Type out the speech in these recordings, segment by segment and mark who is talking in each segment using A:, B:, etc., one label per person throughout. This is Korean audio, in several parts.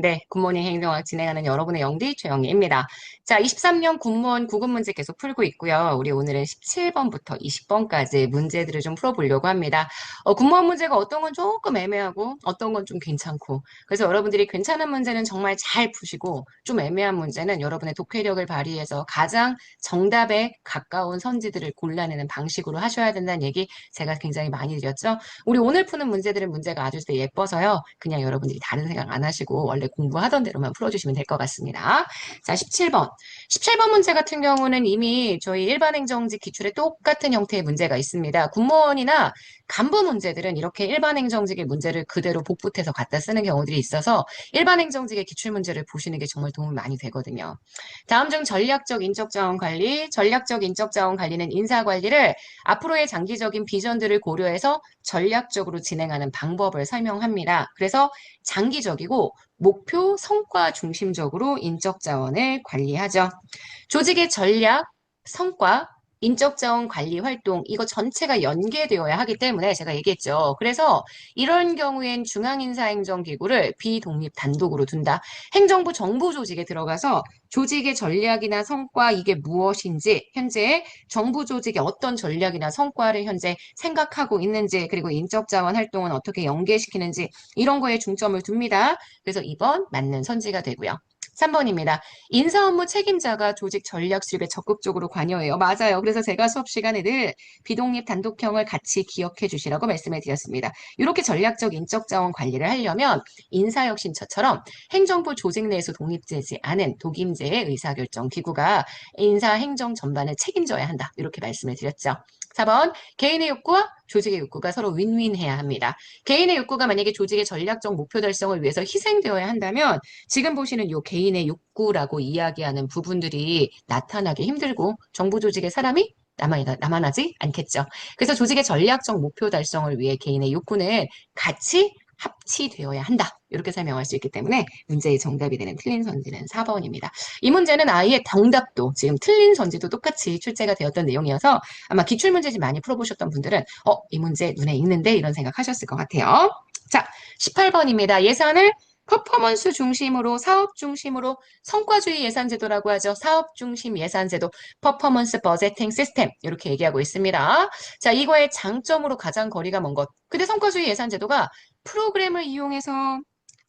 A: 네, 굿모닝 행정학 진행하는 여러분의 영디 최영희입니다. 자, 23년 군무원 구급 문제 계속 풀고 있고요. 우리 오늘은 17번부터 20번까지 문제들을 좀 풀어보려고 합니다. 군무원 문제가 어떤 건 조금 애매하고 어떤 건 좀 괜찮고 그래서 여러분들이 괜찮은 문제는 정말 잘 푸시고 좀 애매한 문제는 여러분의 독해력을 발휘해서 가장 정답에 가까운 선지들을 골라내는 방식으로 하셔야 된다는 얘기 제가 굉장히 많이 드렸죠. 우리 오늘 푸는 문제들은 문제가 아주 예뻐서요. 그냥 여러분들이 다른 생각 안 하시고 원래 공부하던 대로만 풀어주시면 될 것 같습니다. 자, 17번. 17번 문제 같은 경우는 이미 저희 일반행정지 기출에 똑같은 형태의 문제가 있습니다. 군무원이나 간부 문제들은 이렇게 일반행정직의 문제를 그대로 복붙해서 갖다 쓰는 경우들이 있어서 일반행정직의 기출문제를 보시는 게 정말 도움이 많이 되거든요. 다음 중 전략적 인적자원 관리, 전략적 인적자원 관리는 인사관리를 앞으로의 장기적인 비전들을 고려해서 전략적으로 진행하는 방법을 설명합니다. 그래서 장기적이고 목표, 성과 중심적으로 인적 자원을 관리하죠. 조직의 전략, 성과, 인적 자원 관리 활동 이거 전체가 연계되어야 하기 때문에 제가 얘기했죠. 그래서 이런 경우엔 중앙인사행정기구를 비독립 단독으로 둔다. 행정부 정부 조직에 들어가서 조직의 전략이나 성과 이게 무엇인지 현재 정부 조직의 어떤 전략이나 성과를 현재 생각하고 있는지 그리고 인적 자원 활동은 어떻게 연계시키는지 이런 거에 중점을 둡니다. 그래서 2번 맞는 선지가 되고요. 3번입니다. 인사 업무 책임자가 조직 전략 수립에 적극적으로 관여해요. 맞아요. 그래서 제가 수업 시간에 늘 비독립 단독형을 같이 기억해 주시라고 말씀을 드렸습니다. 이렇게 전략적 인적 자원 관리를 하려면 인사혁신처처럼 행정부 조직 내에서 독립되지 않은 독임제의 의사결정 기구가 인사 행정 전반을 책임져야 한다. 이렇게 말씀을 드렸죠. 4번 개인의 욕구와 조직의 욕구가 서로 윈윈해야 합니다. 개인의 욕구가 만약에 조직의 전략적 목표 달성을 위해서 희생되어야 한다면 지금 보시는 요 개인의 욕구라고 이야기하는 부분들이 나타나기 힘들고 정부 조직의 사람이 남아나지 않겠죠. 그래서 조직의 전략적 목표 달성을 위해 개인의 욕구는 같이 합치되어야 한다. 이렇게 설명할 수 있기 때문에 문제의 정답이 되는 틀린 선지는 4번입니다. 이 문제는 아예 정답도 지금 틀린 선지도 똑같이 출제가 되었던 내용이어서 아마 기출문제집 많이 풀어보셨던 분들은 이 문제 눈에 익는데 이런 생각하셨을 것 같아요. 자, 18번입니다. 예산을 퍼포먼스 중심으로 사업 중심으로 성과주의 예산제도라고 하죠. 사업 중심 예산제도, 퍼포먼스 버제팅 시스템 이렇게 얘기하고 있습니다. 자, 이거의 장점으로 가장 거리가 먼 것. 근데 성과주의 예산제도가 프로그램을 이용해서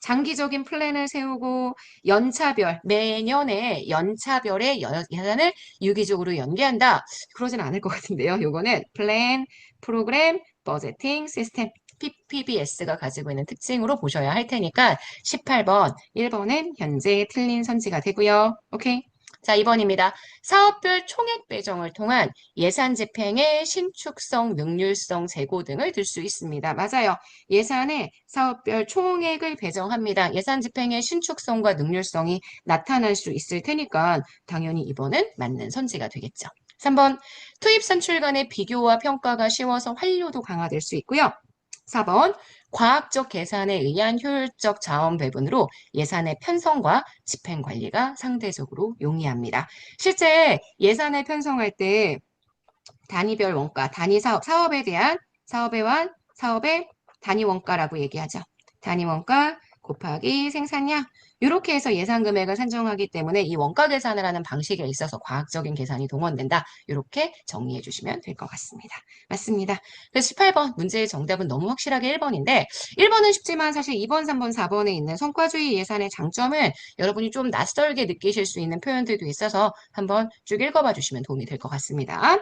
A: 장기적인 플랜을 세우고 연차별, 매년의 연차별의 예산을 유기적으로 연계한다. 그러진 않을 것 같은데요. 요거는 플랜, 프로그램, 버제팅, 시스템, PPBS가 가지고 있는 특징으로 보셔야 할 테니까 18번, 1번은 현재 틀린 선지가 되고요. 오케이. 자, 2번입니다. 사업별 총액 배정을 통한 예산 집행의 신축성, 능률성 제고 등을 들 수 있습니다. 맞아요. 예산에 사업별 총액을 배정합니다. 예산 집행의 신축성과 능률성이 나타날 수 있을 테니까 당연히 2번은 맞는 선지가 되겠죠. 3번, 투입 산출 간의 비교와 평가가 쉬워서 활용도 강화될 수 있고요. 4번, 과학적 계산에 의한 효율적 자원 배분으로 예산의 편성과 집행 관리가 상대적으로 용이합니다. 실제 예산을 편성할 때 단위별 원가, 단위 사업, 사업에 대한 사업의 단위 원가라고 얘기하죠. 단위 원가 곱하기 생산량 이렇게 해서 예산 금액을 산정하기 때문에 이 원가 계산을 하는 방식에 있어서 과학적인 계산이 동원된다. 이렇게 정리해 주시면 될 것 같습니다. 맞습니다. 그래서 18번 문제의 정답은 너무 확실하게 1번인데 1번은 쉽지만 사실 2번, 3번, 4번에 있는 성과주의 예산의 장점은 여러분이 좀 낯설게 느끼실 수 있는 표현들도 있어서 한번 쭉 읽어봐 주시면 도움이 될 것 같습니다.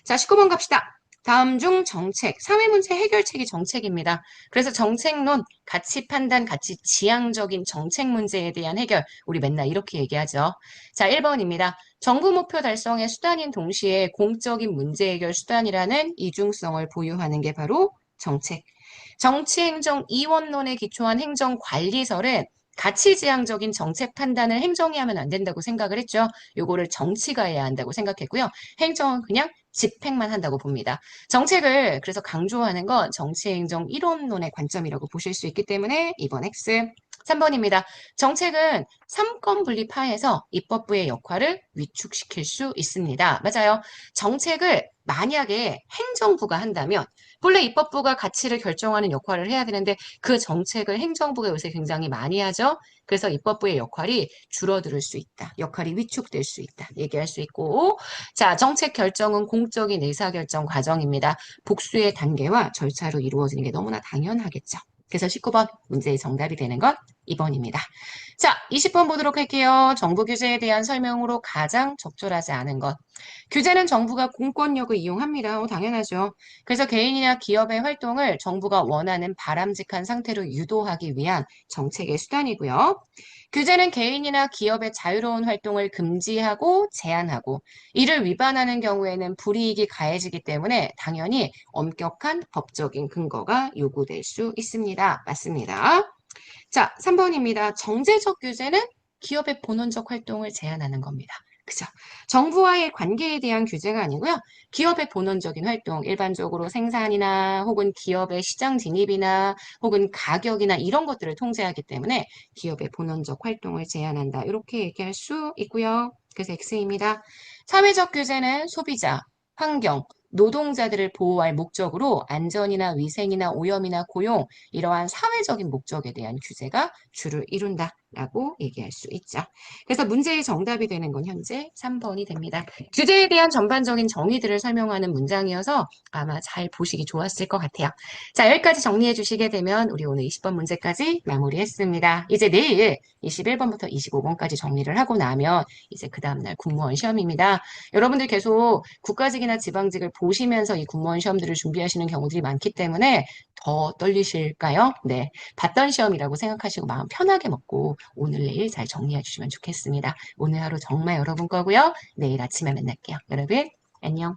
A: 자, 19번 갑시다. 다음 중 정책, 사회문제 해결책이 정책입니다. 그래서 정책론, 가치 판단, 가치 지향적인 정책 문제에 대한 해결, 우리 맨날 이렇게 얘기하죠. 자, 1번입니다. 정부 목표 달성의 수단인 동시에 공적인 문제 해결 수단이라는 이중성을 보유하는 게 바로 정책. 정치행정 이원론에 기초한 행정관리설은 가치지향적인 정책 판단을 행정이 하면 안 된다고 생각을 했죠. 요거를 정치가 해야 한다고 생각했고요. 행정은 그냥 집행만 한다고 봅니다. 정책을 그래서 강조하는 건 정치행정 이론론의 관점이라고 보실 수 있기 때문에 2번 X. 3번입니다. 정책은 삼권 분립하에서 입법부의 역할을 위축시킬 수 있습니다. 맞아요. 정책을 만약에 행정부가 한다면 본래 입법부가 가치를 결정하는 역할을 해야 되는데 그 정책을 행정부가 요새 굉장히 많이 하죠. 그래서 입법부의 역할이 줄어들 수 있다. 역할이 위축될 수 있다. 얘기할 수 있고. 자, 정책 결정은 공적인 의사결정 과정입니다. 복수의 단계와 절차로 이루어지는 게 너무나 당연하겠죠. 그래서 19번 문제의 정답이 되는 건 2번입니다. 자, 20번 보도록 할게요. 정부 규제에 대한 설명으로 가장 적절하지 않은 것. 규제는 정부가 공권력을 이용합니다. 당연하죠. 그래서 개인이나 기업의 활동을 정부가 원하는 바람직한 상태로 유도하기 위한 정책의 수단이고요. 규제는 개인이나 기업의 자유로운 활동을 금지하고 제한하고 이를 위반하는 경우에는 불이익이 가해지기 때문에 당연히 엄격한 법적인 근거가 요구될 수 있습니다. 맞습니다. 자, 3번입니다. 정제적 규제는 기업의 본원적 활동을 제한하는 겁니다. 그죠? 정부와의 관계에 대한 규제가 아니고요. 기업의 본원적인 활동, 일반적으로 생산이나 혹은 기업의 시장 진입이나 혹은 가격이나 이런 것들을 통제하기 때문에 기업의 본원적 활동을 제한한다. 이렇게 얘기할 수 있고요. 그래서 X입니다. 사회적 규제는 소비자, 환경, 노동자들을 보호할 목적으로 안전이나 위생이나 오염이나 고용, 이러한 사회적인 목적에 대한 규제가 주를 이룬다라고 얘기할 수 있죠. 그래서 문제의 정답이 되는 건 현재 3번이 됩니다. 규제에 대한 전반적인 정의들을 설명하는 문장이어서 아마 잘 보시기 좋았을 것 같아요. 자, 여기까지 정리해 주시게 되면 우리 오늘 20번 문제까지 마무리했습니다. 이제 내일 21번부터 25번까지 정리를 하고 나면 이제 그 다음날 공무원 시험입니다. 여러분들 계속 국가직이나 지방직을 보시면서 이 공무원 시험들을 준비하시는 경우들이 많기 때문에 더 떨리실까요? 네. 봤던 시험이라고 생각하시고 마음 편하게 먹고 오늘 내일 잘 정리해 주시면 좋겠습니다. 오늘 하루 정말 여러분 거고요. 내일 아침에 만날게요. 여러분, 안녕.